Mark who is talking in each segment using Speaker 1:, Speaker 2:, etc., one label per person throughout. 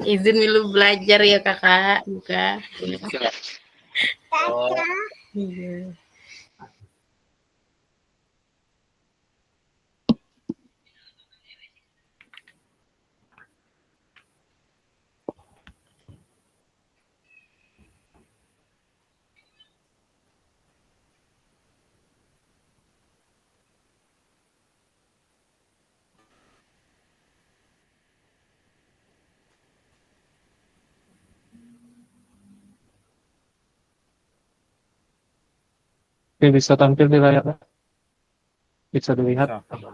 Speaker 1: Izin dulu belajar ya kakak, buka.
Speaker 2: Oh,
Speaker 1: Iya.
Speaker 3: Oke, bisa tampil di layar, bisa dilihat.
Speaker 2: bisa.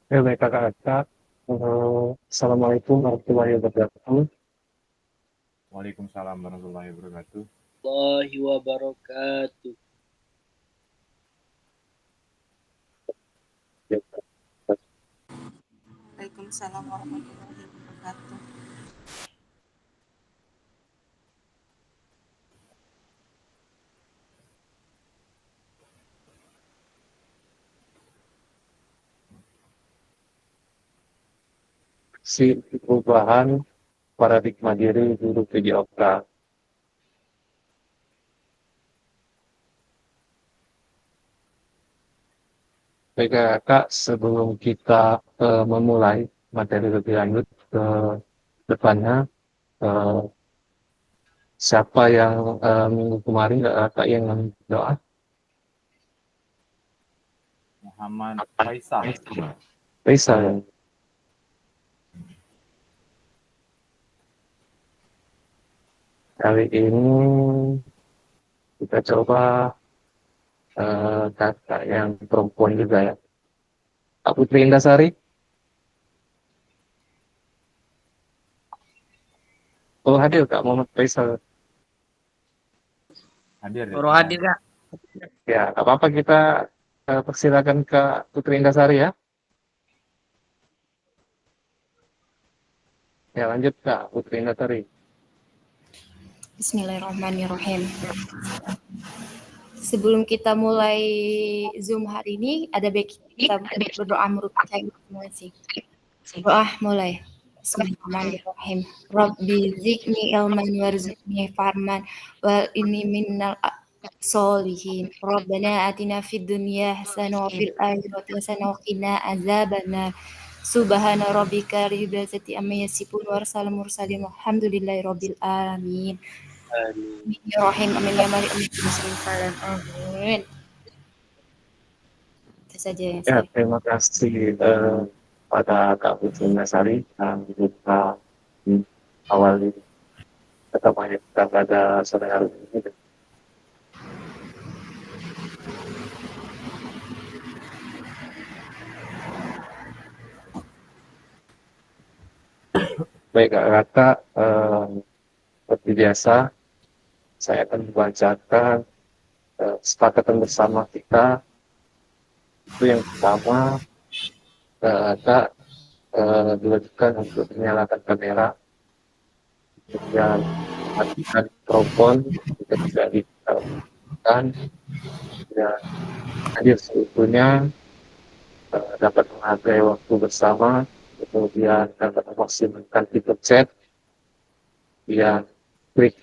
Speaker 3: Ya, baik kakak-kakak. Assalamualaikum warahmatullahi wabarakatuh.
Speaker 2: Waalaikumsalam warahmatullahi wabarakatuh.
Speaker 4: Warahmatullahi wabarakatuh.
Speaker 5: Waalaikumsalam warahmatullahi wabarakatuh.
Speaker 3: Si perubahan paradigma diri guru PJOK. Baik kakak, sebelum kita memulai materi lebih lanjut ke depannya, eh, siapa yang minggu kemarin kakak yang doa?
Speaker 2: Muhammad Faisal.
Speaker 3: Faisal ya. Kali ini kita coba kakak yang perempuan juga ya. Kak Putri Indasari. Oh hadir Kak Muhammad Faisal.
Speaker 2: Hadir.
Speaker 1: Baru hadir kak.
Speaker 3: Ya, nggak apa-apa kita persilakan Kak Putri Indasari ya. Ya lanjut Kak Putri Indasari.
Speaker 5: Bismillahirrahmanirrahim. Sebelum kita mulai Zoom hari ini, ada baik kita berdoa menurut saya semua sih. Doa mulai. Bismillahirrahmanirrahim. Rabbi zidni ilman warzuqni farman wal inni minnal solihin. Rabbana atina fid dunya hasanah wa fil akhirati hasanah wa qina azabannar. Subhana rabbika rabbil izzati amma yasifun wa salamun mursalin walhamdulillahi rabbil alamin. Bismillahirrahmanirrahim. Amin ya malik amin. Amin. Itu saja yang
Speaker 3: Ya,
Speaker 5: saya.
Speaker 3: terima kasih pada Kak Putri Indasari yang kita awali pertemuan kita pada sore hari ini. Baik kakak, seperti biasa saya akan membacakan kesepakatan bersama kita. Itu yang pertama, kakak diwajibkan untuk menyalakan kamera, kemudian matikan mikrofon jika tidak dikatakan, dan hadir seutuhnya, dapat menghargai waktu bersama, kemudian dapat memaksimalkan fitur chat, yang klik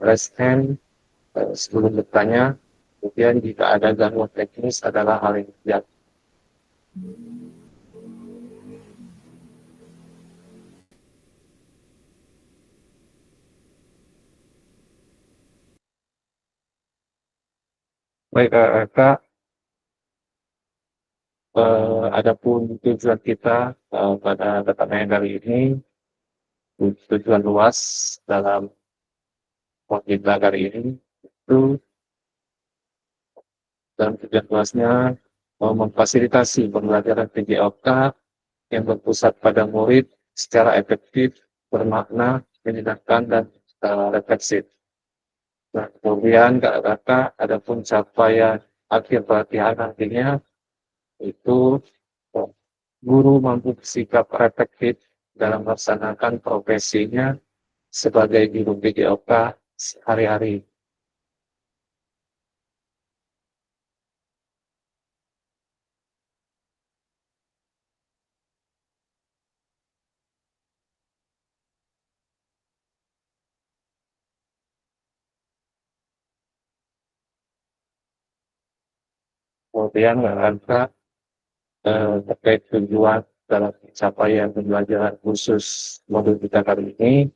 Speaker 3: raise hand sebelum bertanya, kemudian jika ada gangguan teknis adalah hal yang wajar. Baik kakak, adapun tujuan kita pada pertanyaan kali ini, tujuan luas dalam kita kali ini itu dalam tujuan luasnya memfasilitasi pembelajaran PJOK yang berpusat pada murid secara efektif, bermakna, menyenangkan, dan refleksif. Nah, kemudian kakak, adapun capaian akhir pelatihan nantinya itu guru mampu bersikap efektif dalam melaksanakan profesinya sebagai guru PJOK sehari-hari. Kemudian ada terkait tujuan dalam pencapaian pembelajaran khusus modul kita kali ini.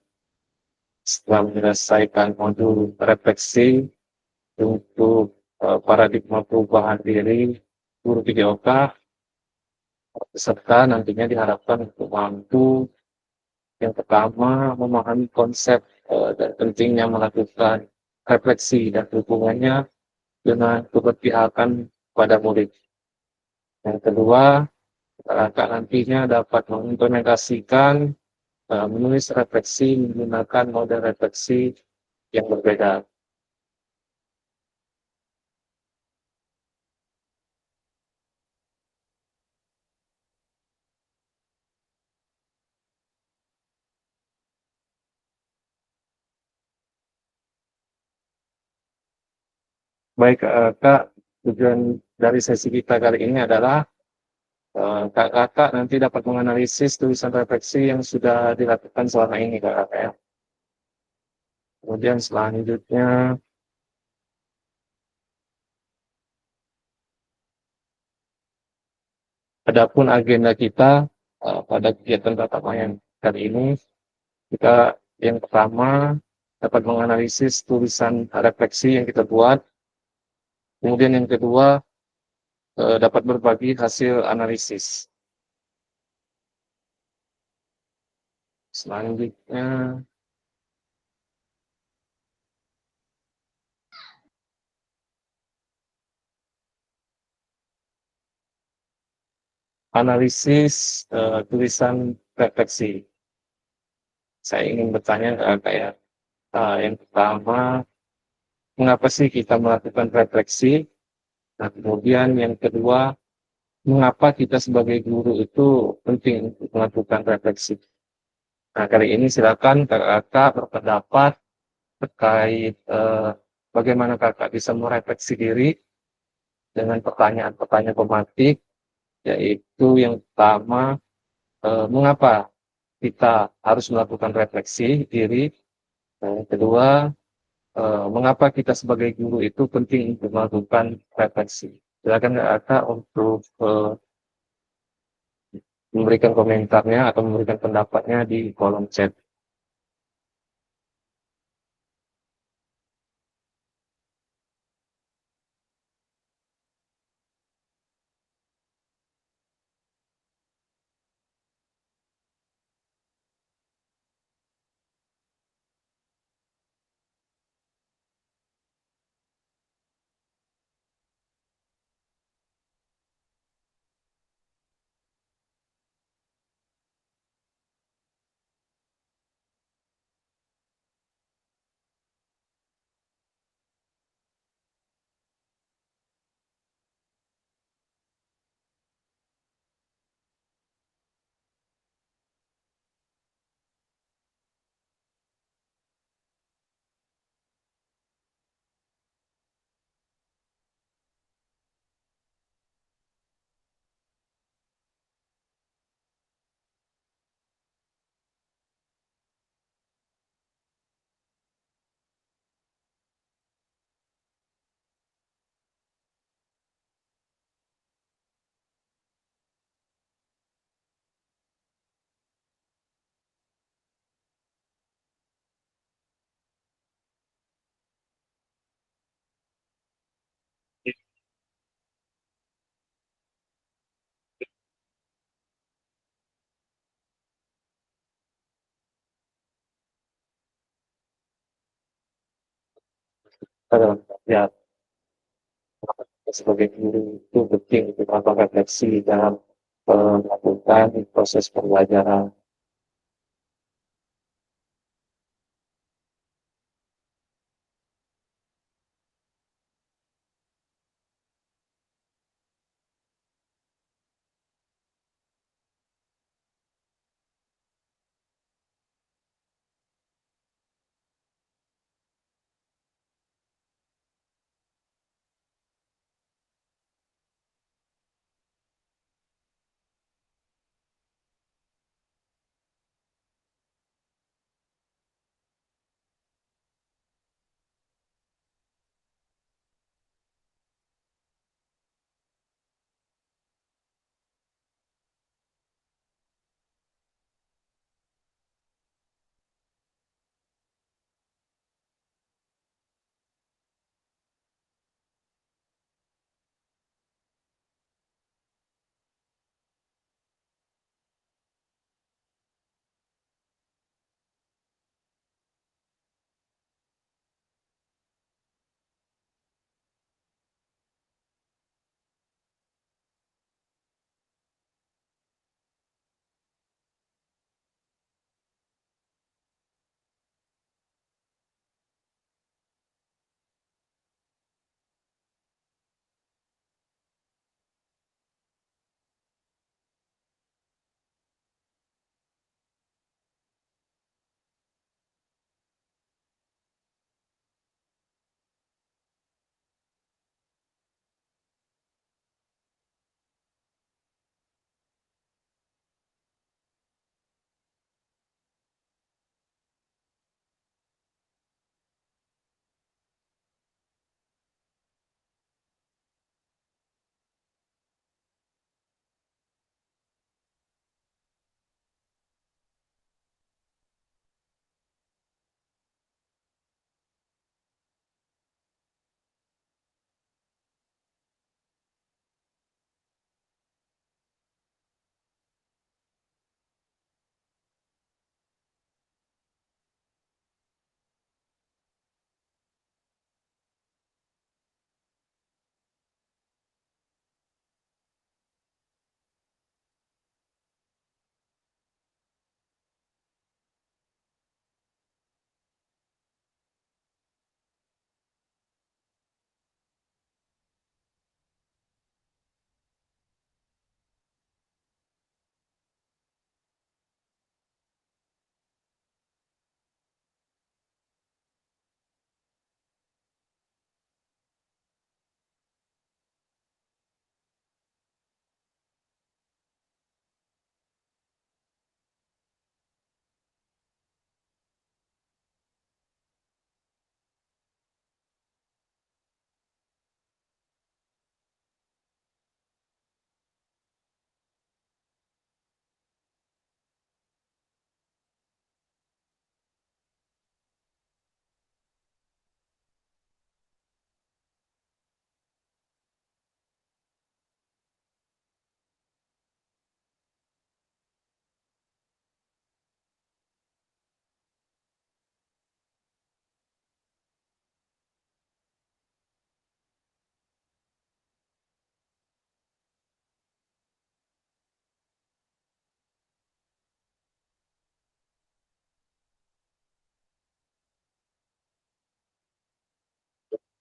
Speaker 3: Setelah menyelesaikan modul refleksi untuk paradigma perubahan diri guru PJOK, peserta nantinya diharapkan untuk mampu yang pertama memahami konsep dan pentingnya melakukan refleksi dan hubungannya dengan keberpihakan pada murid. Yang kedua, kakak nantinya dapat mengimplementasikan menulis refleksi menggunakan model refleksi yang berbeda. Baik, Kak, tujuan dari sesi kita kali ini adalah kakak nanti dapat menganalisis tulisan refleksi yang sudah dilakukan selama ini, kakak ya. Kemudian selanjutnya, adapun agenda kita pada kegiatan tatap muka kali ini, kita yang pertama dapat menganalisis tulisan refleksi yang kita buat. Kemudian yang kedua, dapat berbagi hasil analisis. Selanjutnya, analisis tulisan refleksi. Saya ingin bertanya kayak yang pertama, mengapa sih kita melakukan refleksi? Nah, kemudian yang kedua, mengapa kita sebagai guru itu penting untuk melakukan refleksi? Nah, kali ini silakan kakak berpendapat terkait bagaimana kakak bisa merefleksi diri dengan pertanyaan-pertanyaan pematik, yaitu yang pertama, mengapa kita harus melakukan refleksi diri? Yang kedua, mengapa kita sebagai guru itu penting untuk melakukan refleksi? Silakan kakak untuk memberikan komentarnya atau memberikan pendapatnya di kolom chat. Ya, sebagai guru itu penting untuk melakukan refleksi dalam melakukan proses pembelajaran.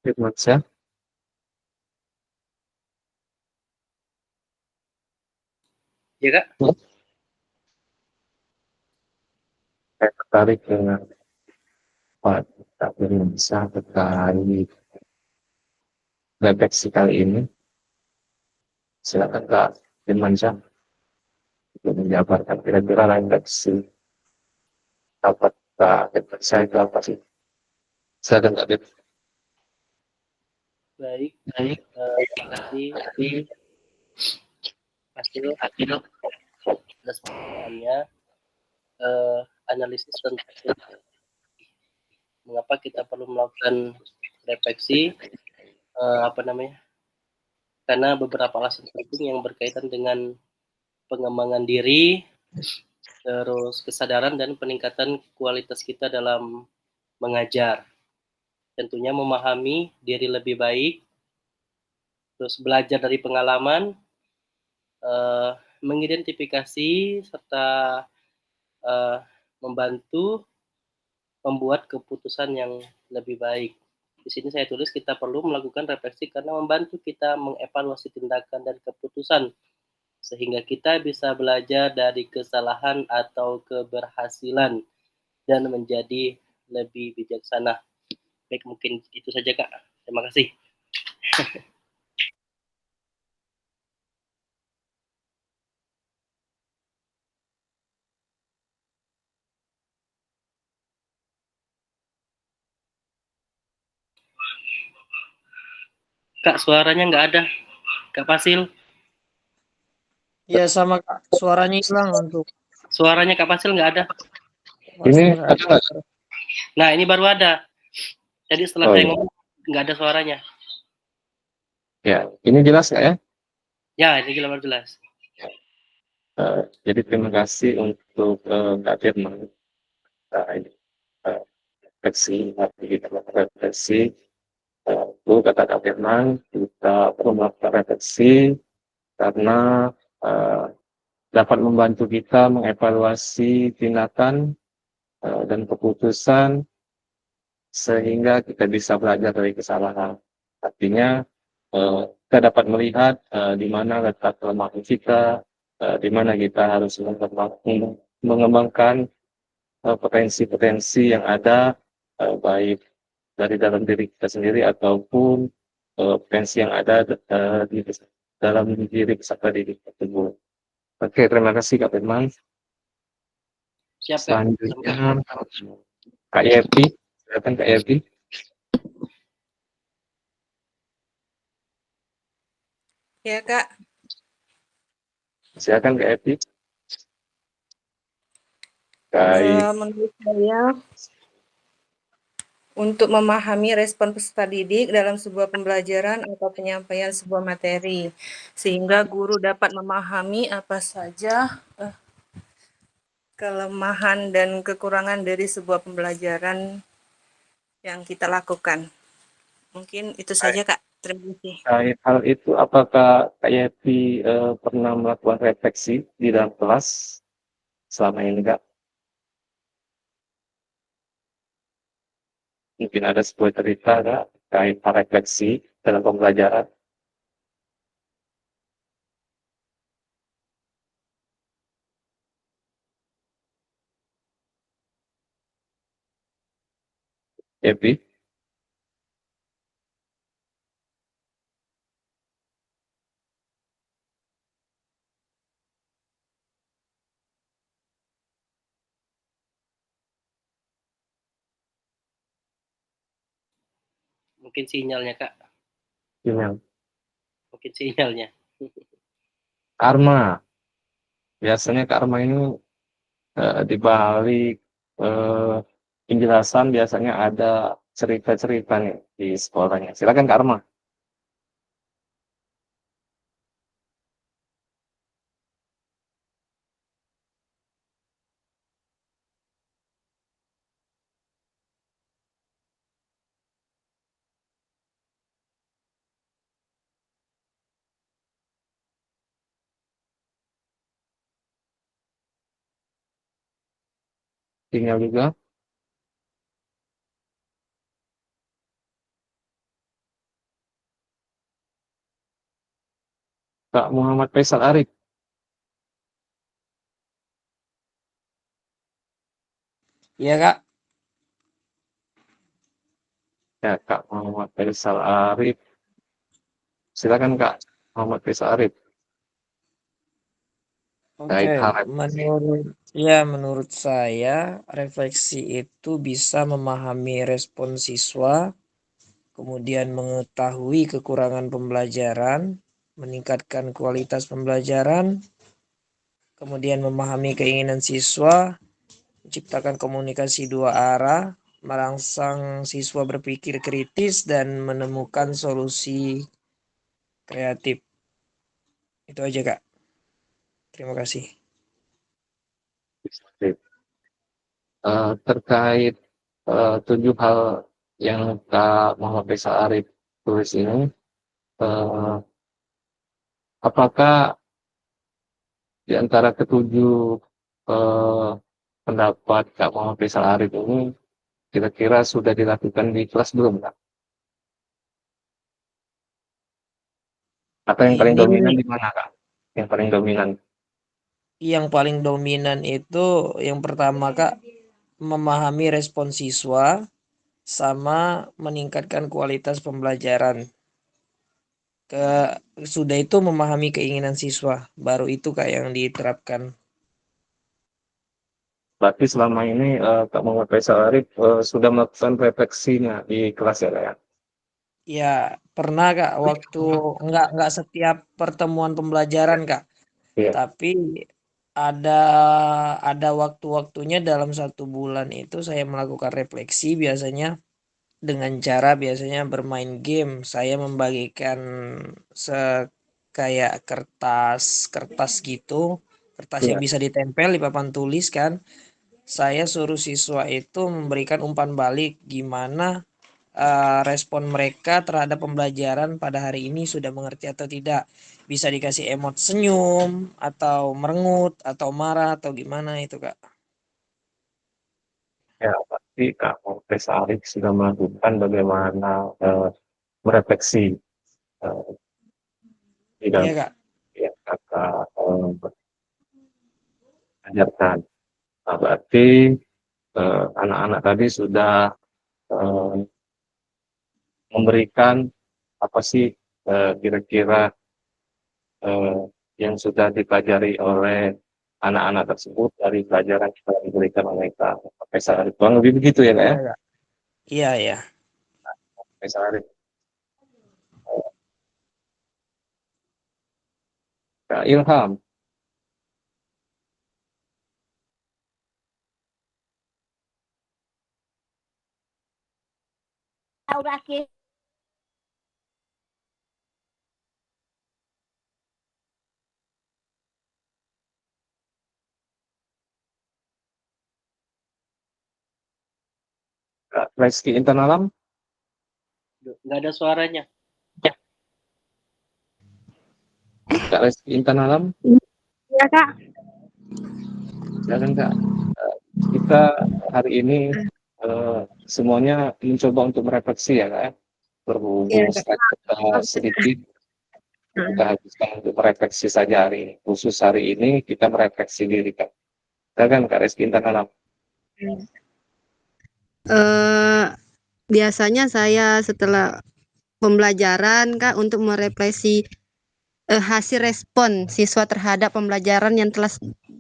Speaker 3: Firmansyah.
Speaker 4: Ya Kak?
Speaker 3: Saya tertarik dengan Pak Firmansyah terkait refleksi kali ini. Silakan Kak Firmansyah untuk menjabarkan kira-kira refleksi dapat Kak Firmansyah itu apa sih? Silakan Kak Firmansyah.
Speaker 4: Baik,
Speaker 3: Baik,
Speaker 4: terima kasih Fasil atas pertanyaannya. Analisis tentang mengapa kita perlu melakukan refleksi, karena beberapa alasan penting yang berkaitan dengan pengembangan diri, terus kesadaran dan peningkatan kualitas kita dalam mengajar. Tentunya memahami diri lebih baik, terus belajar dari pengalaman, mengidentifikasi serta membantu membuat keputusan yang lebih baik. Di sini saya tulis kita perlu melakukan refleksi karena membantu kita mengevaluasi tindakan dan keputusan sehingga kita bisa belajar dari kesalahan atau keberhasilan dan menjadi lebih bijaksana. Baik, mungkin itu saja Kak. Terima kasih. Kak, suaranya nggak ada. Kak Fasil.
Speaker 6: Ya sama Kak, suaranya hilang untuk
Speaker 4: Suaranya Kak Fasil nggak ada.
Speaker 3: Ini ada nggak?
Speaker 4: Nah, ini baru ada. Jadi setelah saya ngomong, nggak ada suaranya.
Speaker 3: Ya, ini jelas nggak ya?
Speaker 4: Ya, ini baru jelas.
Speaker 3: Jadi terima kasih untuk Kak Firman. Refleksi, kita melakukan refleksi. Itu kata Kak Firman, kita perlu melakukan refleksi karena dapat membantu kita mengevaluasi tindakan dan keputusan sehingga kita bisa belajar dari kesalahan. Artinya kita dapat melihat di mana letak kelemahan kita, di mana kita harus mengembangkan potensi-potensi yang ada, baik dari dalam diri kita sendiri ataupun potensi yang ada di dalam diri peserta didik tersebut. Oke, terima kasih Kak Firman.
Speaker 4: Siap, Kak.
Speaker 3: Selanjutnya Kak Yepi, silakan Kak Yepi.
Speaker 7: Ya, Kak.
Speaker 3: Silakan Kak Yepi. Baik.
Speaker 7: Menurut saya, untuk memahami respon peserta didik dalam sebuah pembelajaran atau penyampaian sebuah materi, sehingga guru dapat memahami apa saja kelemahan dan kekurangan dari sebuah pembelajaran yang kita lakukan. Mungkin itu saja, Kak. Terima kasih.
Speaker 3: Terkait hal itu, apakah Kak Yepi pernah melakukan refleksi di dalam kelas selama ini, Kak? Mungkin ada sebuah cerita, Kak, terkait refleksi dalam pembelajaran. Yepi?
Speaker 4: Mungkin sinyalnya, Kak.
Speaker 3: Sinyal.
Speaker 4: Mungkin sinyalnya.
Speaker 3: Karma. Biasanya karma ini di balik penjelasan biasanya ada cerita-cerita nih di sekolahnya. Silakan Karma. Sinyal juga. Kak Muhammad Faisal Arif.
Speaker 6: Iya, Kak.
Speaker 3: Ya, Kak Muhammad Faisal Arif. Silakan Kak Muhammad Faisal Arif.
Speaker 6: Oke,
Speaker 3: Terkait hal refleksi.
Speaker 6: menurut saya refleksi itu bisa memahami respon siswa, kemudian mengetahui kekurangan pembelajaran, meningkatkan kualitas pembelajaran, kemudian memahami keinginan siswa, menciptakan komunikasi dua arah, merangsang siswa berpikir kritis dan menemukan solusi kreatif. Itu aja, Kak. Terima kasih.
Speaker 3: Terkait 7 hal yang Kak Muhammad Faisal Arif tulis ini, apakah di antara ketujuh pendapat Kak Muhammad Faisal Arif ini kira-kira sudah dilakukan di kelas belum, Kak? Atau yang paling
Speaker 6: Ini
Speaker 3: dominan di mana, Kak? Yang paling dominan?
Speaker 6: yang paling dominan itu yang pertama, Kak, memahami respon siswa sama meningkatkan kualitas pembelajaran. Sudah itu memahami keinginan siswa, baru itu Kak yang diterapkan.
Speaker 3: Berarti selama ini Kak Muhammad Faisal Arif sudah melakukan refleksinya di kelas ya, Kak, ya?
Speaker 6: Ya, pernah Kak waktu enggak setiap pertemuan pembelajaran Kak,
Speaker 3: Iya.
Speaker 6: tapi ada waktu-waktunya dalam 1 bulan itu saya melakukan refleksi biasanya dengan cara biasanya bermain game. Saya membagikan kayak kertas gitu, kertas yang
Speaker 3: Iya.
Speaker 6: bisa ditempel di papan tulis kan. Saya suruh siswa itu memberikan umpan balik gimana respon mereka terhadap pembelajaran pada hari ini, sudah mengerti atau tidak. Bisa dikasih emot senyum atau merengut atau marah atau gimana itu Kak.
Speaker 3: Ya, pasti Kak Muhammad Faisal Arif sudah melakukan bagaimana merefleksi di
Speaker 6: Iya
Speaker 3: dalam
Speaker 6: Kak.
Speaker 3: yang Kakak ajarkan. Nah, berarti anak-anak tadi sudah memberikan apa sih kira-kira yang sudah dipelajari oleh anak-anak tersebut dari pelajaran yang telah diberikan oleh Kak Faisal Arif. Kurang lebih begitu ya, Kak, ya?
Speaker 6: Iya Kak. Iya ya.
Speaker 3: Faisal Arif. Kak Ilham. Kak Reski Internalam.
Speaker 4: Nggak ada suaranya.
Speaker 3: Kak Reski Internalam.
Speaker 1: Iya, Kak.
Speaker 3: Silakan Kak. Kita hari ini semuanya mencoba untuk merefleksi ya, Kak, ya. Berhubung
Speaker 1: Iya, Kak.
Speaker 3: slide kita sedikit, kita habiskan untuk merefleksi saja hari ini. Khusus hari ini kita merefleksi diri, Kak. Silakan Kak Reski Internalam.
Speaker 8: Biasanya saya setelah pembelajaran Kak untuk merefleksi hasil respon siswa terhadap pembelajaran yang telah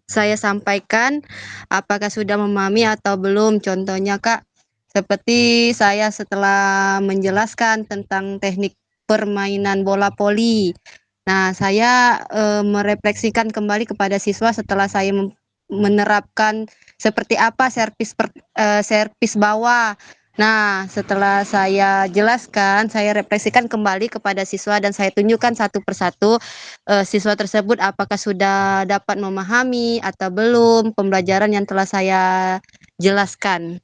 Speaker 8: saya sampaikan, apakah sudah memahami atau belum. Contohnya Kak, seperti saya setelah menjelaskan tentang teknik permainan bola voli. Nah, saya merefleksikan kembali kepada siswa setelah saya menerapkan seperti apa servis bawah. Nah, setelah saya jelaskan, saya refleksikan kembali kepada siswa dan saya tunjukkan satu persatu siswa tersebut apakah sudah dapat memahami atau belum pembelajaran yang telah saya jelaskan.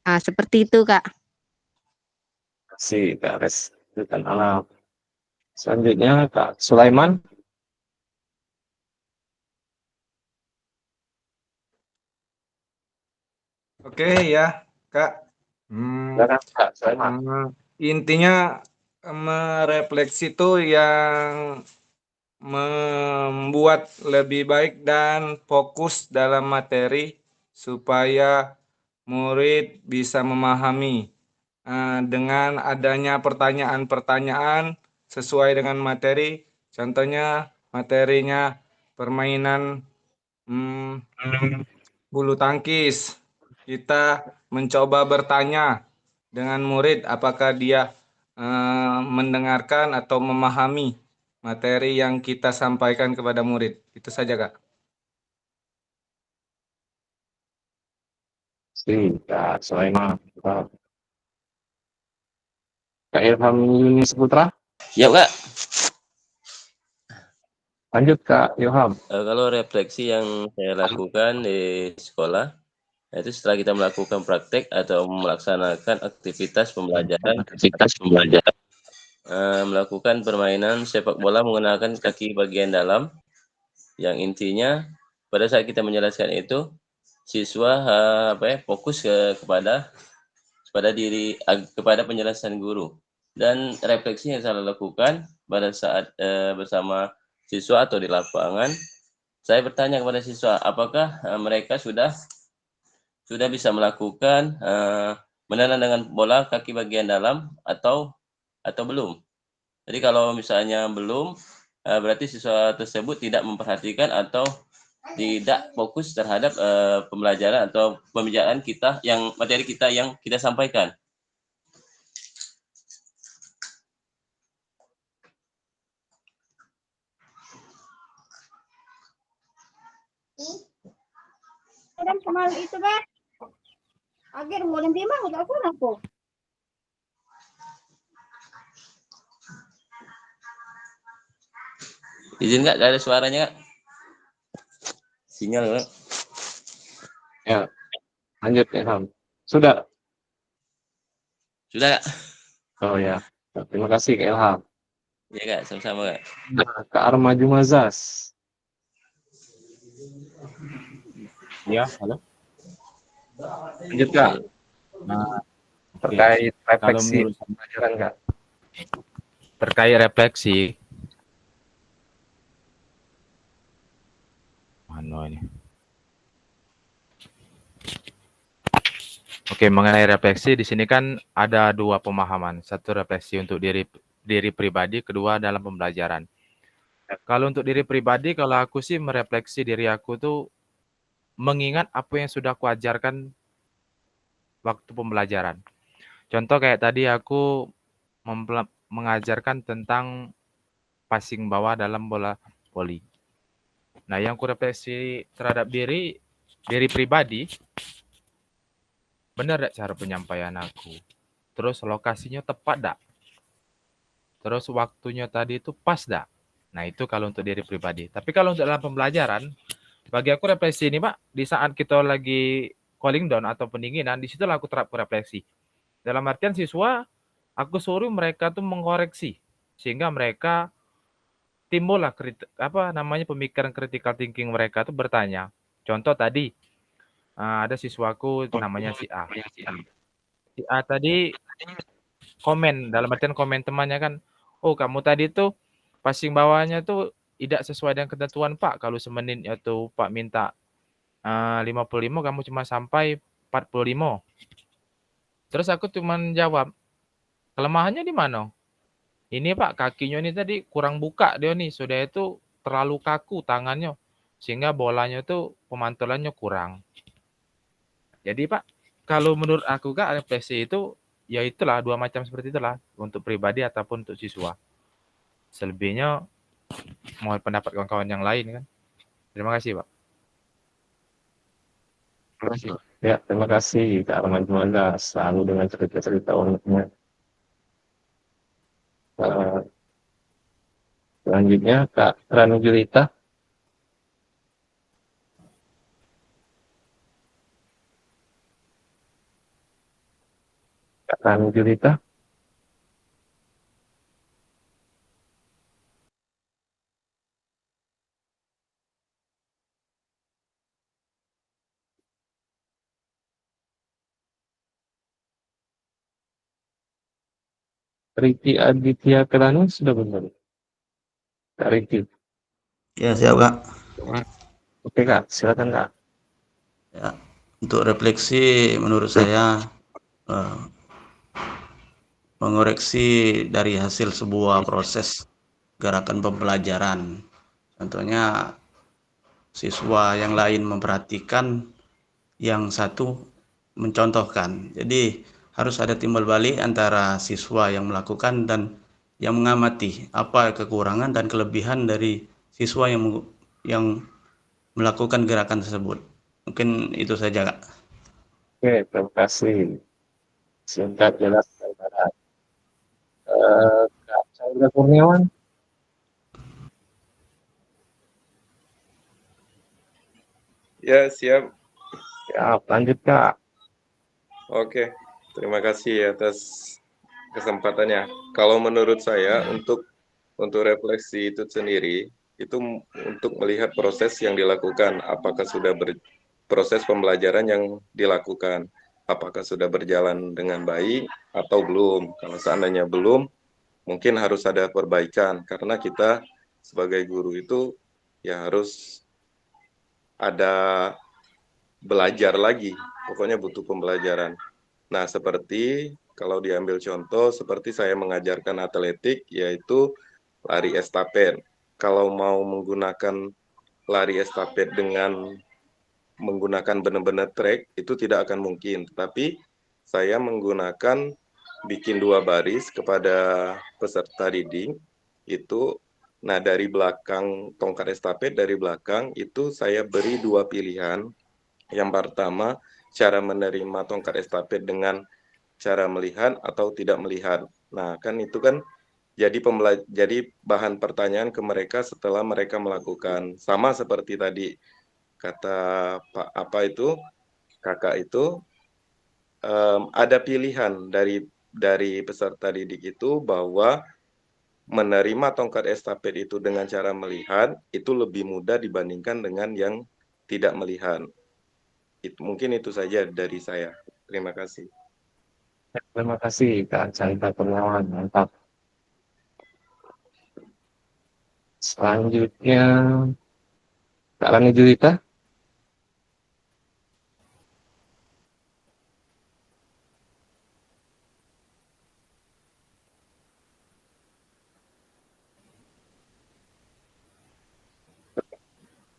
Speaker 8: Nah, seperti itu, Kak.
Speaker 3: Terima kasih Kak Reski Internalam. Selanjutnya Kak Sulaiman.
Speaker 9: Oke ya, Kak.
Speaker 3: Silakan Kak Sulaiman.
Speaker 9: Intinya merefleksi itu yang membuat lebih baik dan fokus dalam materi supaya murid bisa memahami dengan adanya pertanyaan-pertanyaan sesuai dengan materi. Contohnya materinya permainan bulu tangkis. Kita mencoba bertanya dengan murid apakah dia mendengarkan atau memahami materi yang kita sampaikan kepada murid. Itu saja, Kak.
Speaker 3: Kak Sulaiman. Kak Ilham Yuni Saputra.
Speaker 10: Ya, Kak.
Speaker 3: Lanjut Kak Ilham.
Speaker 10: Kalau refleksi yang saya lakukan di sekolah, itu setelah kita melakukan praktek atau melaksanakan aktivitas pembelajaran, melakukan permainan sepak bola menggunakan kaki bagian dalam, yang intinya pada saat kita menjelaskan itu, siswa fokus kepada penjelasan guru. Dan refleksi yang saya lakukan pada saat bersama siswa atau di lapangan, saya bertanya kepada siswa apakah mereka sudah bisa melakukan menendang dengan bola kaki bagian dalam atau belum. Jadi kalau misalnya belum, berarti siswa tersebut tidak memperhatikan atau tidak fokus terhadap pembelajaran atau pembicaraan kita yang materi kita yang kita sampaikan.
Speaker 11: Dan kemarin itu Pak, akhir bulan lima udah aku.
Speaker 10: Izin nggak ada suaranya, Kak? Sinyal, Kak.
Speaker 3: Ya, lanjut Ilham. Sudah?
Speaker 10: Sudah, Kak.
Speaker 3: Oh ya, terima kasih Kak Ilham.
Speaker 10: Ya, Kak, sama-sama, Kak.
Speaker 3: Nah, Kak Armaju Mazas.
Speaker 2: Ya, halo.
Speaker 3: Lanjut Kak.
Speaker 2: Nah,
Speaker 3: Terkait
Speaker 2: kalau
Speaker 3: refleksi
Speaker 2: menurut
Speaker 3: pembelajaran Kak.
Speaker 2: terkait refleksi, mana ini? Oke, mengenai refleksi di sini kan ada dua pemahaman. Satu refleksi untuk diri pribadi, kedua dalam pembelajaran. Kalau untuk diri pribadi, kalau aku sih merefleksi diri aku tuh mengingat apa yang sudah aku ajarkan waktu pembelajaran. Contoh kayak tadi aku mengajarkan tentang passing bawah dalam bola voli. Nah, yang aku refleksi terhadap diri pribadi, benar tak cara penyampaian aku? Terus lokasinya tepat tak? Terus waktunya tadi itu pas tak? Nah, itu kalau untuk diri pribadi. Tapi kalau untuk dalam pembelajaran, bagi aku refleksi ini, Pak, di saat kita lagi cooling down atau pendinginan, di situlah aku terapkan refleksi. Dalam artian siswa, aku suruh mereka tuh mengoreksi sehingga mereka timbullah pemikiran critical thinking mereka tuh bertanya. Contoh tadi ada siswaku namanya si A. Si A tadi komen, dalam artian komen temannya kan, oh kamu tadi tuh passing bawahnya tuh tidak sesuai dengan ketentuan Pak. Kalau semenit itu Pak minta 55, kamu cuma sampai 45. Terus aku cuma jawab, kelemahannya di mana? Ini Pak, kakinya ini tadi kurang buka dia nih, sudah itu terlalu kaku tangannya, sehingga bolanya tuh pemantulannya kurang. Jadi Pak, kalau menurut aku Kak, refleksi itu, ya itulah, dua macam seperti itulah, untuk pribadi ataupun untuk siswa. Selebihnya, mohon pendapat kawan-kawan yang lain kan. Terima kasih Pak.
Speaker 3: Terima kasih. Ya, terima kasih Kak Armaju Mazas, selalu dengan cerita-cerita uniknya. Selanjutnya Kak Ranu Julita. Kak Ranu Julita. Riki Aditya Kelanu sudah benar. Kak Riki.
Speaker 12: Ya, siap Kak.
Speaker 3: Oke Kak, silakan Kak.
Speaker 12: Ya, untuk refleksi menurut saya mengoreksi dari hasil sebuah proses gerakan pembelajaran. Contohnya siswa yang lain memperhatikan, yang satu mencontohkan. Jadi harus ada timbal balik antara siswa yang melakukan dan yang mengamati apa kekurangan dan kelebihan dari siswa yang melakukan gerakan tersebut. Mungkin itu saja Kak.
Speaker 3: Oke, terima kasih. Singkat, jelas, dan padat. Kak Chandra Kurniawan.
Speaker 13: Ya, siap.
Speaker 3: Ya, lanjut Kak.
Speaker 13: Oke, terima kasih atas kesempatannya. Kalau menurut saya untuk refleksi itu sendiri itu untuk melihat proses yang dilakukan, apakah sudah proses pembelajaran yang dilakukan, apakah sudah berjalan dengan baik atau belum. Kalau seandainya belum, mungkin harus ada perbaikan karena kita sebagai guru itu ya harus ada belajar lagi, pokoknya butuh pembelajaran. Nah, seperti kalau diambil contoh, seperti saya mengajarkan atletik, yaitu lari estafet. Kalau mau menggunakan lari estafet dengan menggunakan benar-benar track, itu tidak akan mungkin. Tetapi saya menggunakan bikin 2 baris kepada peserta didik, itu, nah dari belakang tongkat estafet, dari belakang, itu saya beri 2 pilihan. Yang pertama, cara menerima tongkat estafet dengan cara melihat atau tidak melihat. Nah, kan itu kan jadi bahan pertanyaan ke mereka setelah mereka melakukan. Sama seperti tadi kata kakak itu, ada pilihan dari peserta didik itu bahwa menerima tongkat estafet itu dengan cara melihat itu lebih mudah dibandingkan dengan yang tidak melihat. Mungkin itu saja dari saya. Terima kasih.
Speaker 3: Terima kasih Kak Chandra Kurniawan, mantap. Selanjutnya Kak Rani Julita.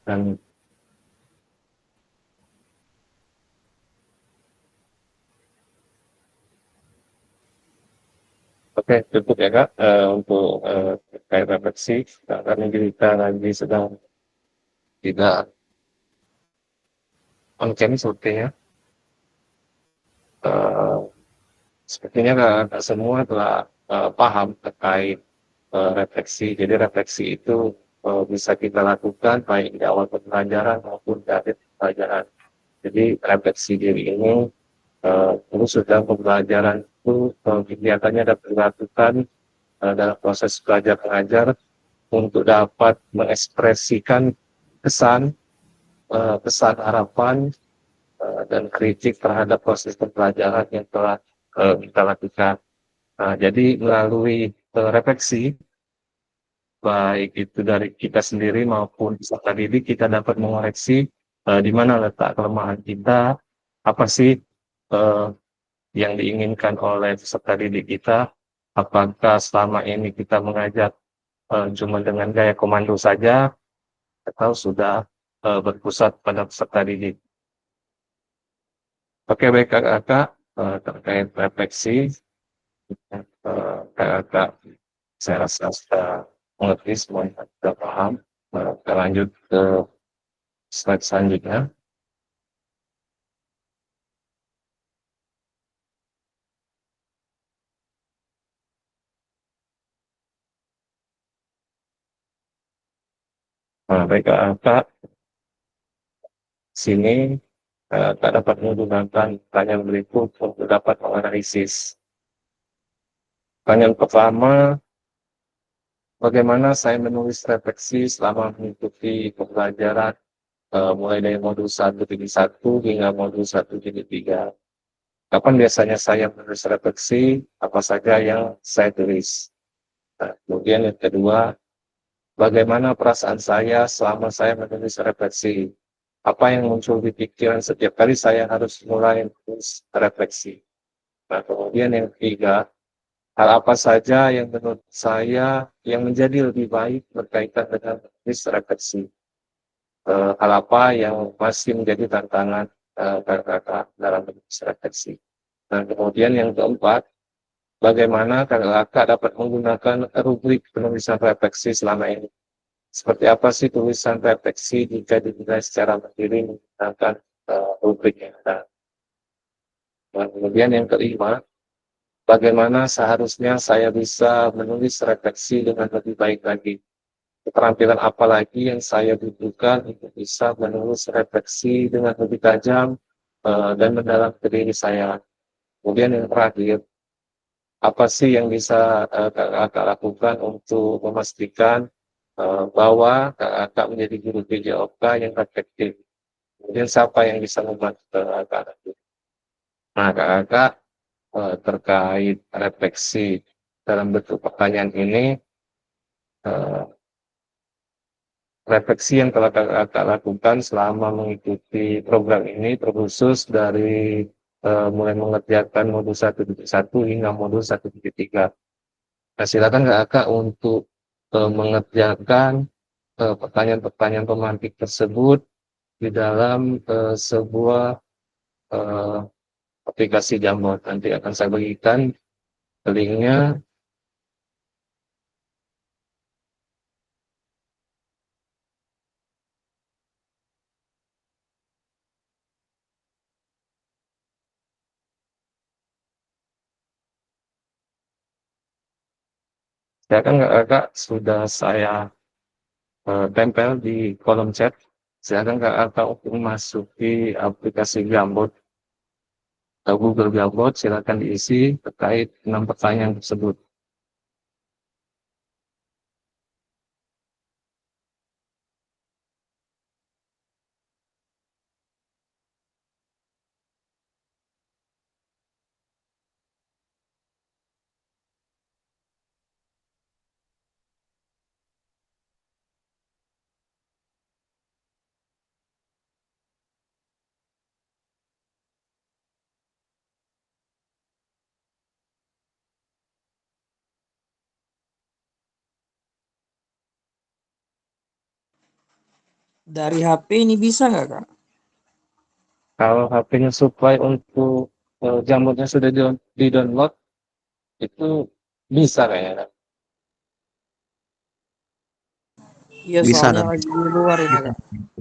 Speaker 3: Dan oke, cukup ya Kak untuk terkait refleksi. Kak Rani Julita lagi sedang tidak on cam sepertinya. Sepertinya Kak semua telah paham terkait refleksi. Jadi refleksi itu bisa kita lakukan baik di awal pembelajaran maupun di akhir pembelajaran. Jadi refleksi diri ini terus sudah pembelajaran itu kegiatannya dapat dilakukan dalam proses belajar mengajar untuk dapat mengekspresikan kesan harapan dan kritik terhadap proses pembelajaran yang telah kita lakukan. Jadi melalui refleksi, baik itu dari kita sendiri maupun peserta didik, kita dapat mengoreksi di mana letak kelemahan kita, apa sih yang diinginkan oleh peserta didik kita, apakah selama ini kita mengajar cuma dengan gaya komando saja, atau sudah berpusat pada peserta didik. Oke, baik kakak, terkait refleksi, kakak saya rasa sudah mengerti, semuanya sudah paham. Kita lanjut ke slide selanjutnya. Baik kakak, sini tak dapat menggunakan pertanyaan berikut untuk dapat menganalisis. Pertanyaan pertama, bagaimana saya menulis refleksi selama mengikuti pembelajaran mulai dari modul 1-1 hingga modul 1-3. Kapan biasanya saya menulis refleksi, apa saja yang saya tulis. Nah, kemudian yang kedua, bagaimana perasaan saya selama saya menulis refleksi. Apa yang muncul di pikiran setiap kali saya harus mulai menulis refleksi. Nah, kemudian yang ketiga, hal apa saja yang menurut saya yang menjadi lebih baik berkaitan dengan menulis refleksi. Hal apa yang masih menjadi tantangan kakak dalam menulis refleksi. Dan kemudian yang keempat, bagaimana kakak dapat menggunakan rubrik penulisan refleksi selama ini. Seperti apa sih tulisan refleksi jika dinilai secara mandiri menggunakan rubrik yang ada. Dan kemudian yang kelima, bagaimana seharusnya saya bisa menulis refleksi dengan lebih baik lagi. Keterampilan apa lagi yang saya butuhkan untuk bisa menulis refleksi dengan lebih tajam dan mendalam ke diri saya. Kemudian yang terakhir, apa sih yang bisa kakak lakukan untuk memastikan bahwa kakak menjadi guru PJOK yang efektif. Kemudian siapa yang bisa membantu kakak? Nah, kakak terkait refleksi dalam bentuk pertanyaan ini, refleksi yang telah kakak lakukan selama mengikuti program ini terkhusus dari mulai mengerjakan modul 1.1 hingga modul 1.3. Nah, silakan kakak untuk mengerjakan pertanyaan-pertanyaan pemantik tersebut di dalam sebuah aplikasi Jamboard. Nanti akan saya bagikan linknya. Silakan kakak sudah saya tempel di kolom chat. Silakan kakak untuk memasuki aplikasi Jamboard atau Google Jamboard, silakan diisi terkait 6 pertanyaan tersebut.
Speaker 6: Dari HP ini bisa nggak, Kak?
Speaker 3: Kalau HP-nya supply untuk Jamboardnya sudah di-download, itu bisa kayaknya.
Speaker 6: Iya,
Speaker 12: Bisa,
Speaker 6: soalnya
Speaker 12: Dan.
Speaker 6: lagi di luar ini, Kak.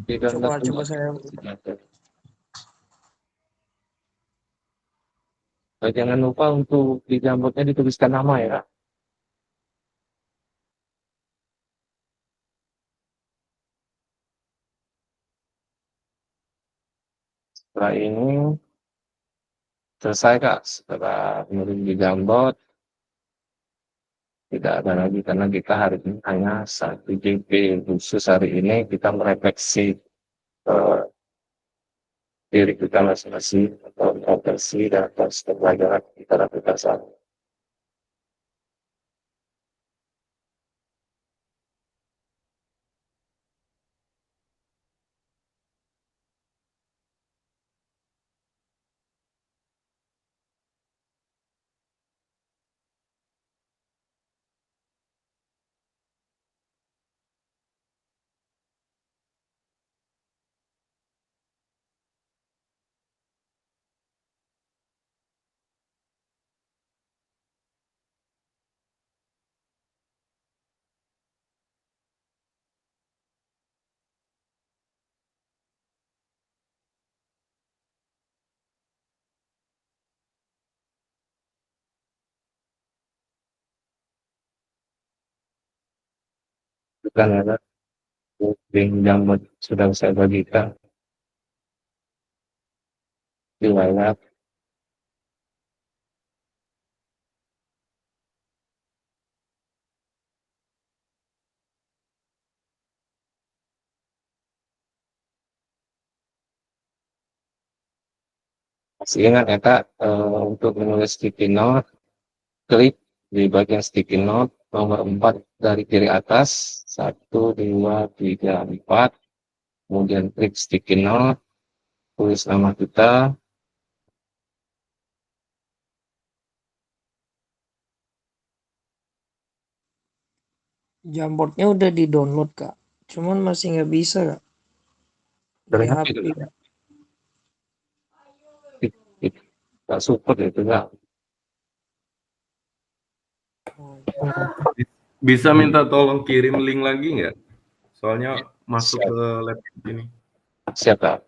Speaker 3: Di-download
Speaker 6: Coba
Speaker 3: dulu.
Speaker 6: saya.
Speaker 3: Jangan lupa untuk di Jamboardnya dituliskan nama ya. Setelah ini selesai Kak, setelah menulis di Jamboard tidak ada lagi karena kita hari ini hanya 1 JP khusus hari ini kita merefleksi diri kita masing-masing atau refleksi dan atas pembelajaran kita lakukan saat ini. Bukan ada link Jamboard sudah saya bagikan di layar. Masih ingat ya Kak, untuk menulis sticky note, klik di bagian sticky note nomor 4 dari kiri atas, 1, 2, 3, 4. Kemudian klik sticky note, tulis nama kita.
Speaker 6: Jamboardnya udah di-download, Kak. Cuman masih nggak bisa, Kak.
Speaker 3: Dari
Speaker 6: Di
Speaker 3: HP
Speaker 6: HP,
Speaker 3: juga.
Speaker 6: Kak.
Speaker 3: Nggak support ya, itu nggak.
Speaker 13: Bisa minta tolong kirim link lagi nggak? Soalnya masuk
Speaker 3: Siap.
Speaker 13: ke laptop ini.
Speaker 3: Siap, Kak.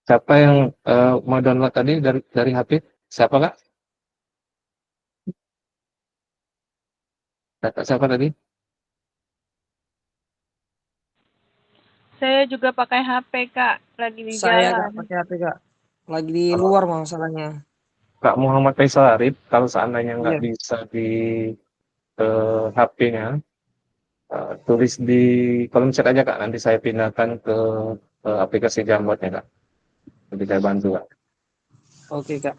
Speaker 3: Siapa yang mau download tadi dari HP? Siapa, Kak? Data siapa tadi?
Speaker 14: Saya juga pakai HP, Kak. Lagi di
Speaker 6: Saya, Kak,
Speaker 14: jalan.
Speaker 6: pakai HP, Kak. Lagi di luar masalahnya.
Speaker 3: Kak Muhammad Faisal Arif, kalau seandainya nggak
Speaker 6: Iya.
Speaker 3: bisa di HP-nya, tulis di kolom chat aja, Kak. Nanti saya pindahkan ke aplikasi Jamboardnya, Kak. Nanti saya bantu, Kak.
Speaker 6: Oke, Kak.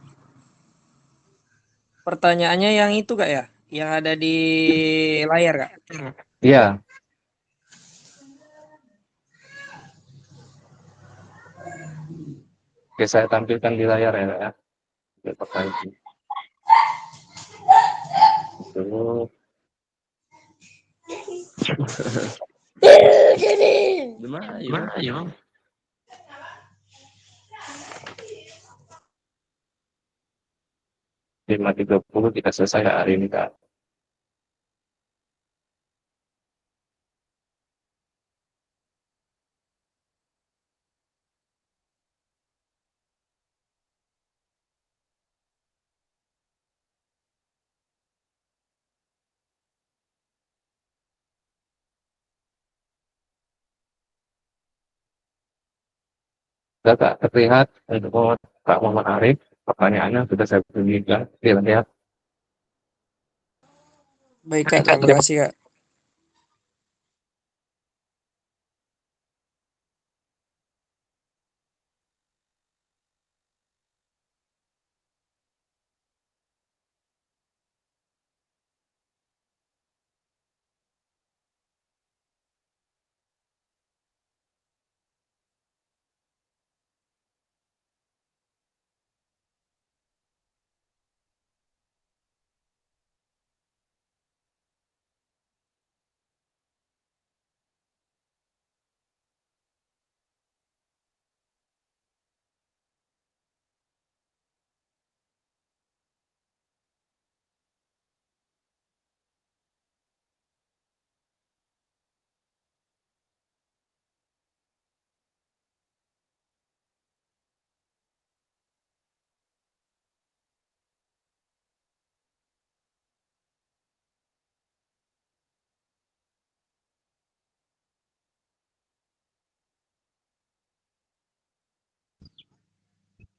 Speaker 6: Pertanyaannya yang itu, Kak, ya? Yang ada di layar, Kak?
Speaker 3: Iya. Oke, saya tampilkan di layar ya, Kak, ya. Biar pertanyaan. Itu.
Speaker 10: Gimana ya?
Speaker 3: 5.30 kita selesai hari ini, Kak. Sudah, Kak, terlihat untuk Kak Muhammad Arif. Pertanyaannya sudah saya berikan. Lihat.
Speaker 6: Baik, Kak. Terima kasih, Kak.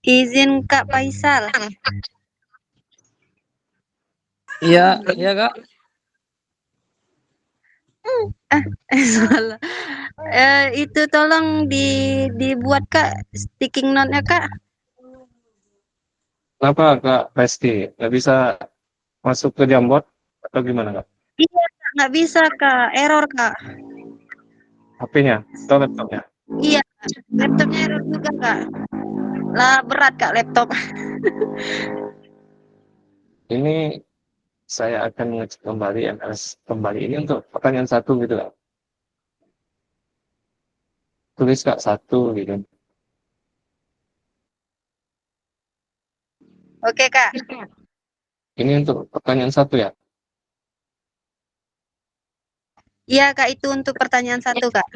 Speaker 8: Izin Kak Faisal.
Speaker 6: Iya, Kak.
Speaker 8: Salah. Itu tolong dibuat Kak sticking note-nya, Kak.
Speaker 3: Kenapa, Kak Resti? Nggak bisa masuk ke Jamboard atau gimana, Kak?
Speaker 8: Iya, Kak, nggak bisa, Kak. Error, Kak.
Speaker 3: HP-nya atau laptopnya?
Speaker 8: Iya, laptopnya error juga, Kak. Lah berat, Kak, laptop.
Speaker 3: Ini saya akan mengecek kembali MS kembali. Ini untuk pertanyaan 1 gitu, Kak. Tulis, Kak, 1 gitu.
Speaker 8: Oke, Kak.
Speaker 3: Ini untuk pertanyaan 1 ya?
Speaker 8: Iya, Kak, itu untuk pertanyaan 1, Kak.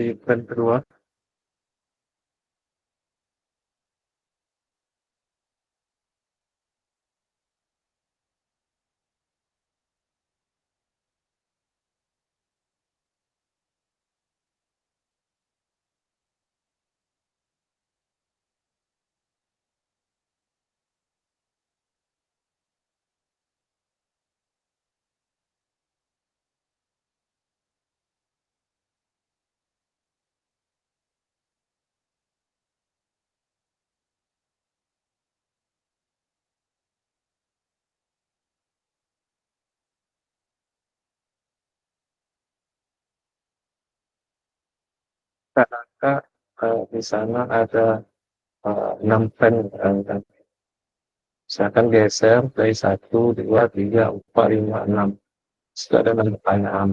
Speaker 3: di frame kedua. Kak, di sana ada 6 frame, misalkan geser dari 1, 2, 3, 4, 5, 6. Sudah ada 6 pertanyaan.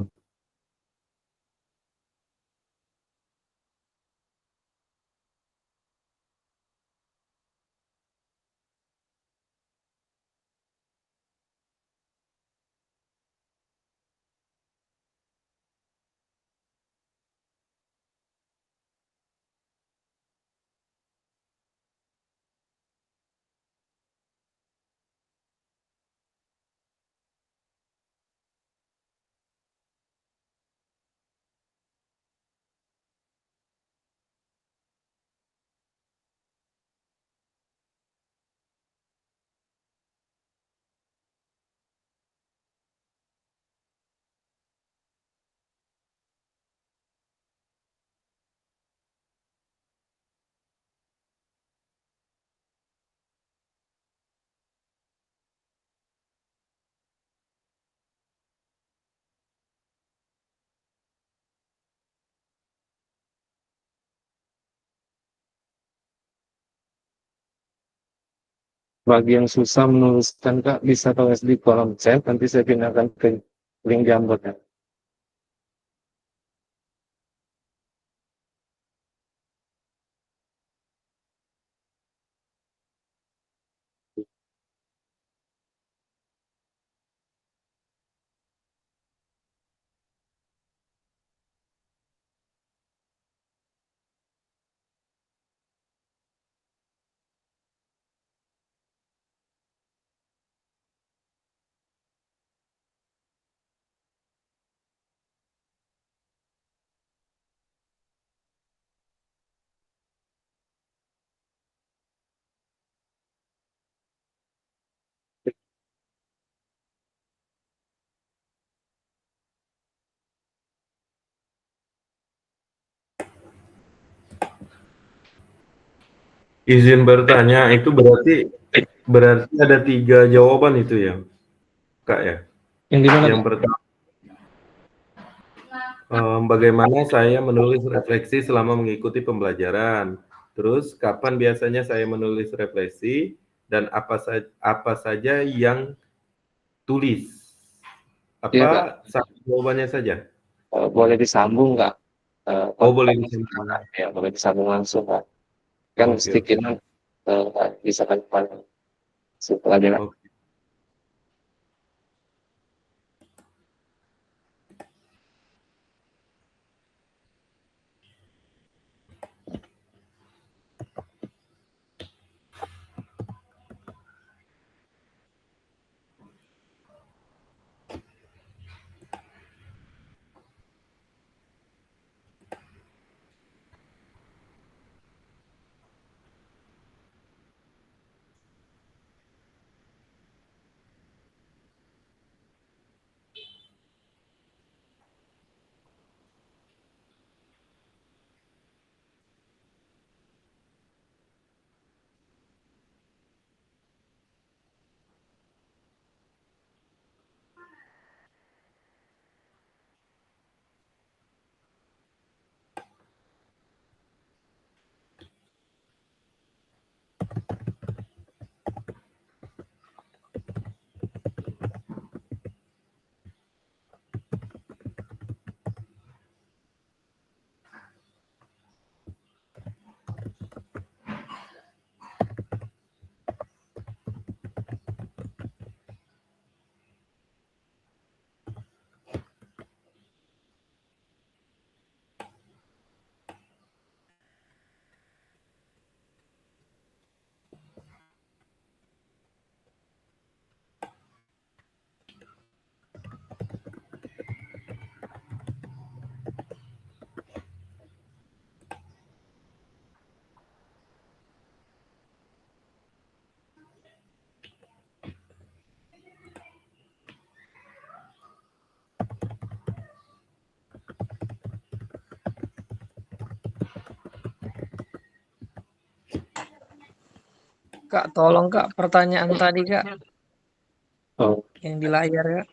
Speaker 3: Bagi yang susah menuliskan, Kak, bisa tulis di kolom chat, nanti saya pindahkan ke link Jamboard ya.
Speaker 15: Izin bertanya, itu berarti ada 3 jawaban itu ya, Kak ya?
Speaker 3: Yang di mana,
Speaker 15: Yang
Speaker 3: Kak?
Speaker 15: pertama, bagaimana saya menulis refleksi selama mengikuti pembelajaran? Terus kapan biasanya saya menulis refleksi dan apa saja yang tulis?
Speaker 3: Iya, Kak.
Speaker 15: Apa satu jawabannya saja?
Speaker 3: Boleh disambung, Kak.
Speaker 15: Oh, boleh
Speaker 3: Kontaknya
Speaker 15: disambung.
Speaker 3: sama, Kak. Ya, boleh disambung langsung, Kak. Kan
Speaker 15: Oke,
Speaker 3: sedikitnya bisa kan pelajaran.
Speaker 15: oke.
Speaker 6: Kak, tolong Kak pertanyaan tadi Kak
Speaker 3: Oh,
Speaker 6: yang di layar Kak.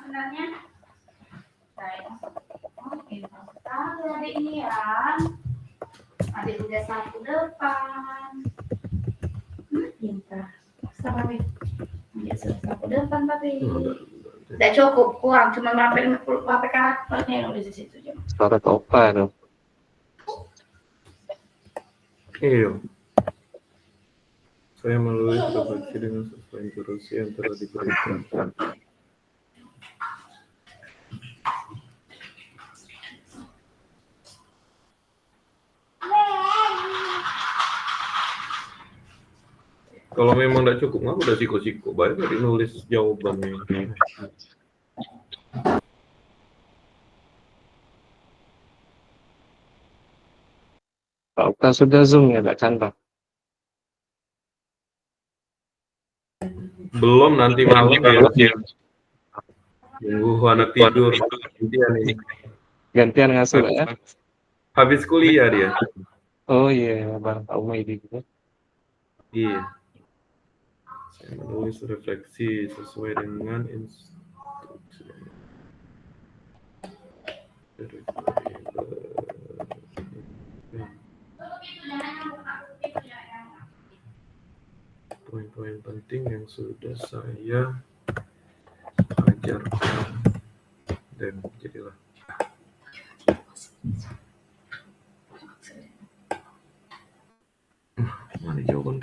Speaker 11: Sebenarnya saya hari ini ya. Adik udah sapu depan. Pintar. Papi. Dia sudah sapu depan, Papi. Tidak cukup, kurang. Cuma mampir karakternya yang udah di situ.
Speaker 3: suara Topa dong.
Speaker 15: Iya. Saya menulis refleksi dengan sesuai instruksi yang telah diberikan. Kalau memang tidak cukup, nggak udah siko-siko, baik dari nulis jawabannya.
Speaker 3: Pak Okta sudah Zoom ya, Kak Chandra?
Speaker 15: Belum, nanti malam ya. Tunggu anak tidur. Gantian ini.
Speaker 3: Gantian ngasuh ya?
Speaker 15: Habis kuliah dia.
Speaker 3: Oh iya, Bang Pak Umaidi gitu.
Speaker 15: Iya. Saya menulis refleksi sesuai dengan instruksi. Poin-poin penting yang sudah saya ajarkan dan jadilah mana jawaban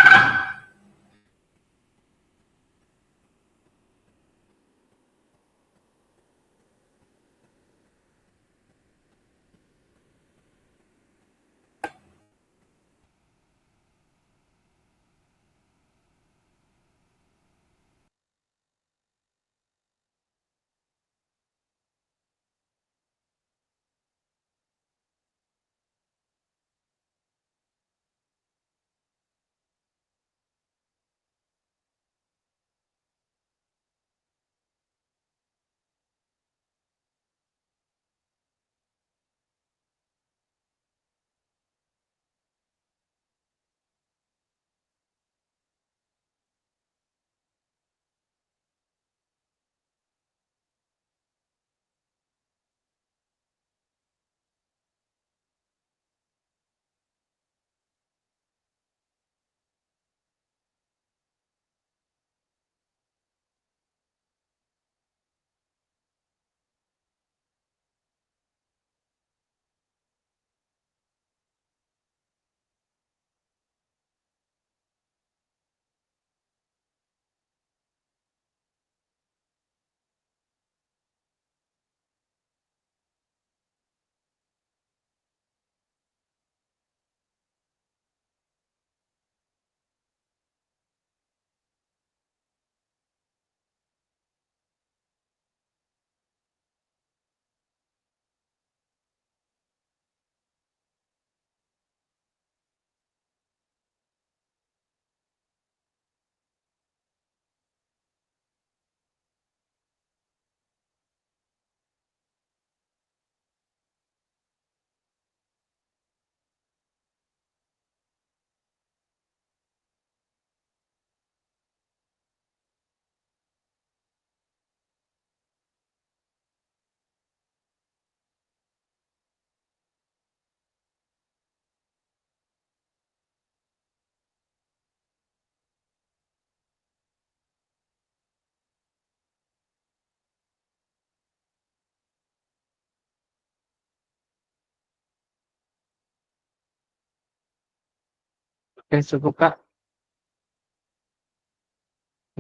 Speaker 3: Oke, cukup Kak.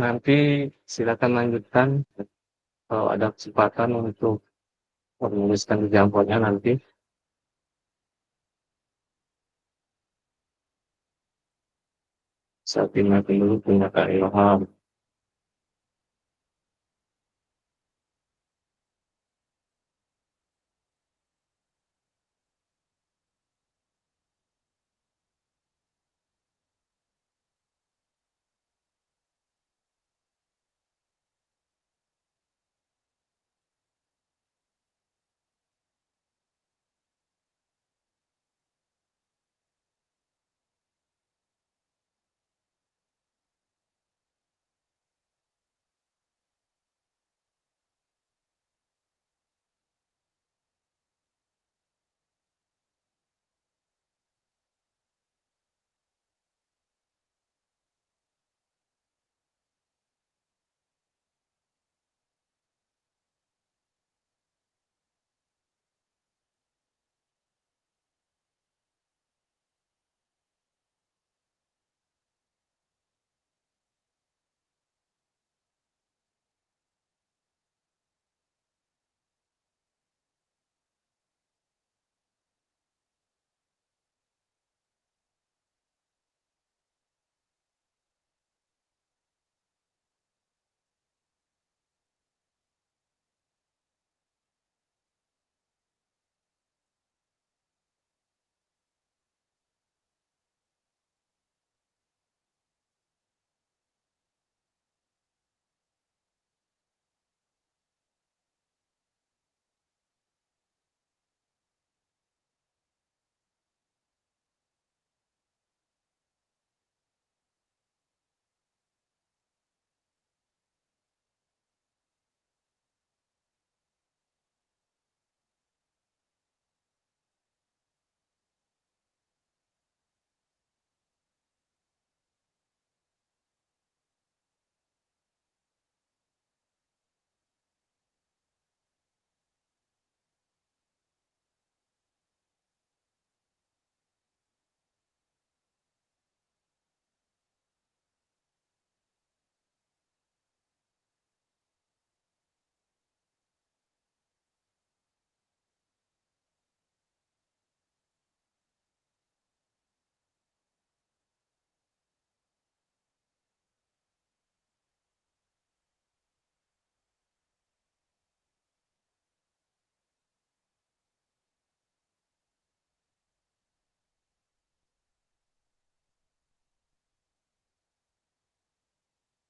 Speaker 3: Nanti silakan lanjutkan kalau ada kesempatan untuk menuliskan jawabannya nanti. Saya pindah dulu punya Kak Ilham.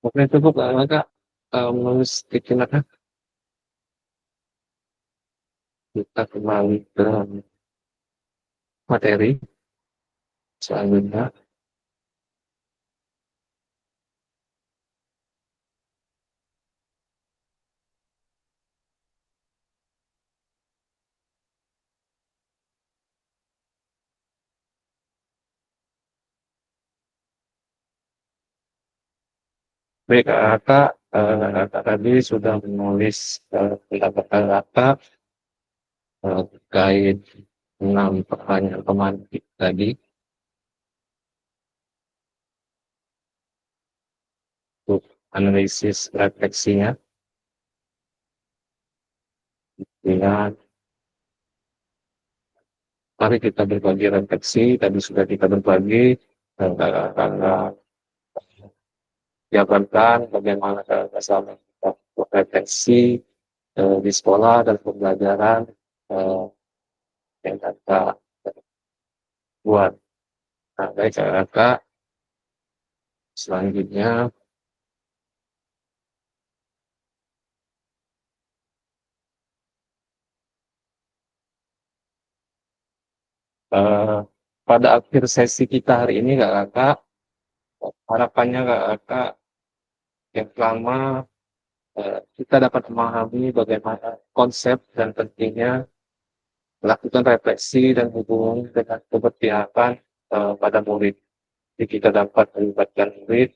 Speaker 3: Mungkin cukup Kak menulis tikinatnya. Kita kembali ke materi selanjutnya. Baik, Kakak tadi sudah menulis pendapat Kakak terkait 6 pertanyaan pemantik tadi. Untuk analisis refleksinya. Dengan mari kita berbagi refleksi, tadi sudah kita berbagi dan Kakak jabarkan bagaimana Kakak selama kita refleksi di sekolah dan pembelajaran yang Kakak buat. Nah, baik Kakak, selanjutnya pada akhir sesi kita hari ini Kakak, harapannya Kakak yang pertama kita dapat memahami bagaimana konsep dan pentingnya melakukan refleksi dan hubungan dengan keberpihakan pada murid. Jadi kita dapat melibatkan murid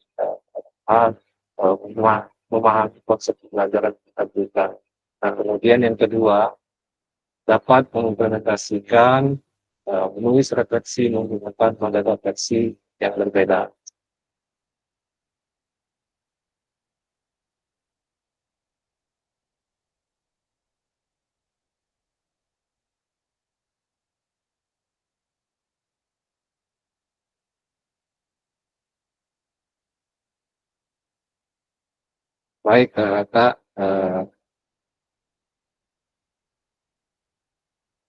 Speaker 3: memahami konsep pembelajaran kita berikan. Nah, kemudian yang kedua, dapat mengimplementasikan menulis refleksi menggunakan model refleksi yang berbeda. Baik, Kakak,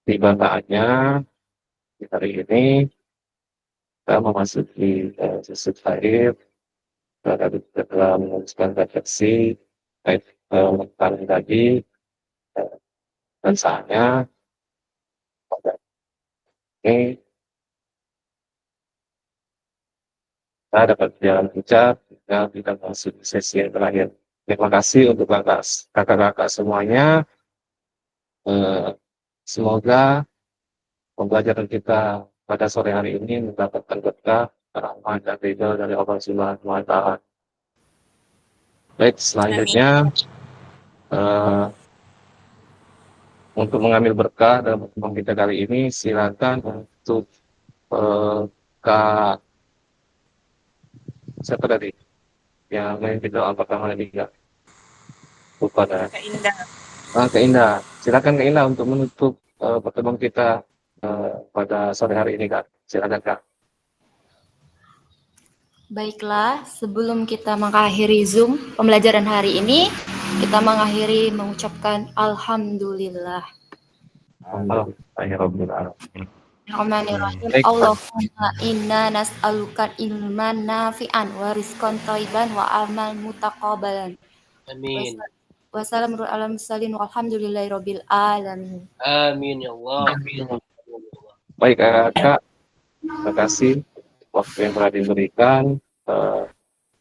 Speaker 3: tiba saatnya di hari ini kita memasuki sesi akhir. Kita telah menuliskan refleksi tentang tadi dan saatnya pada ini kita dapat berjalan lancar hingga kita masuk sesi yang terakhir. Terima kasih untuk kakak-kakak semuanya. Semoga pembelajaran kita pada sore hari ini mendapatkan berkah, rahmat dan ridho dari Allah Subhanahu wa Ta'ala. Baik, selanjutnya untuk mengambil berkah dalam pertemuan kita kali ini, silakan untuk Kak siapa tadi yang memimpin doa pertama dan tiga kepada
Speaker 7: Kak Indah.
Speaker 3: Kak Indah. Silakan Kak Indah untuk menutup pertemuan kita pada sore hari ini, Kak. Silakan, Kak.
Speaker 5: Baiklah, sebelum kita mengakhiri Zoom pembelajaran hari ini, kita mengakhiri mengucapkan Alhamdulillah.
Speaker 3: Alhamdulillahirrahmanirrahim.
Speaker 5: Bismillahirrahmanirrahim. Allahumma inna nas'aluka ilman nafi'an wa rizqan thayyiban wa amal mutaqabbalan.
Speaker 4: Amin.
Speaker 5: Wassalamu ala mursalin walhamdulillahirabbil alamin.
Speaker 4: Amin ya Allah.
Speaker 3: Baik, Kak. Terima kasih waktu yang telah diberikan.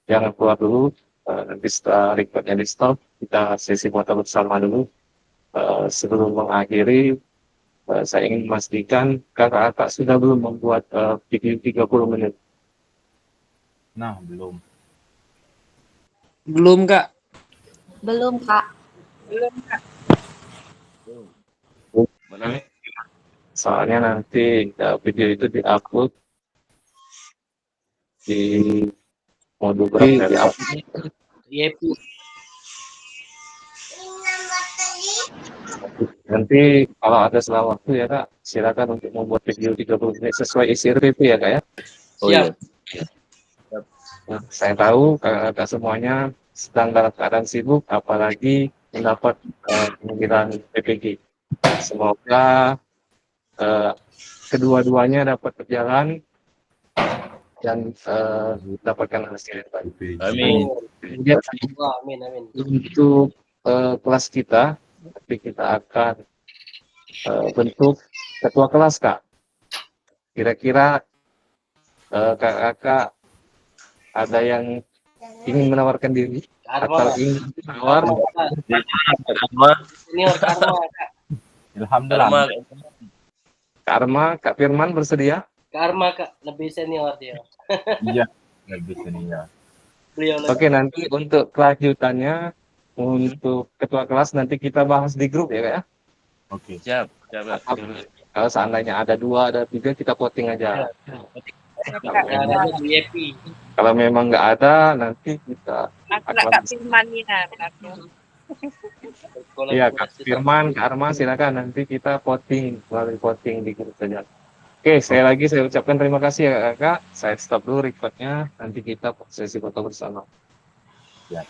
Speaker 3: Jangan keluar dulu. Nanti setelah recordnya di stop, kita sesi foto bersama dulu. Sebelum mengakhiri, saya ingin memastikan kakak-kakak sudah belum membuat video 30 menit.
Speaker 2: Nah, belum.
Speaker 6: Belum, Kak.
Speaker 5: Belum, Kak.
Speaker 3: Soalnya nanti video itu diupload di modul berapa nanti kalau ada selang waktu ya Kak, silakan untuk membuat video 30 menit sesuai isi RPP ya Kak ya.
Speaker 4: Siap.
Speaker 3: Nah, saya tahu kakak semuanya sedang dalam keadaan sibuk, apalagi mendapat pemanggilan PPG. Semoga kedua-duanya dapat berjalan dan dapatkan hasil yang baik.
Speaker 10: Amin.
Speaker 3: Kemudian
Speaker 4: Wah, amin, amin.
Speaker 3: untuk kelas kita, nanti kita akan bentuk ketua kelas, Kak. Kira-kira kakak ada yang ingin menawarkan diri atau ingin menawar?
Speaker 4: Senior Karma, Kak.
Speaker 2: Alhamdulillah.
Speaker 3: Karma, Kak Firman bersedia?
Speaker 4: Karma, Kak, lebih senior dia.
Speaker 2: Iya, lebih senior.
Speaker 4: Beliau lebih.
Speaker 3: Oke, nanti untuk kelanjutannya, untuk ketua kelas nanti kita bahas di grup ya, Kak ya?
Speaker 2: Oke.
Speaker 10: Siap.
Speaker 3: Kalau seandainya ada 2, ada 3, kita voting aja. Kalau memang nggak ada, nanti kita
Speaker 14: Kak Firman ya,
Speaker 3: Iya, Kak Firman, Kak Arma, silakan nanti kita voting melalui voting di grup saja. Oke, sekali lagi saya ucapkan terima kasih ya Kak. Saya stop dulu recordnya, nanti kita sesi foto bersama.
Speaker 2: Ya.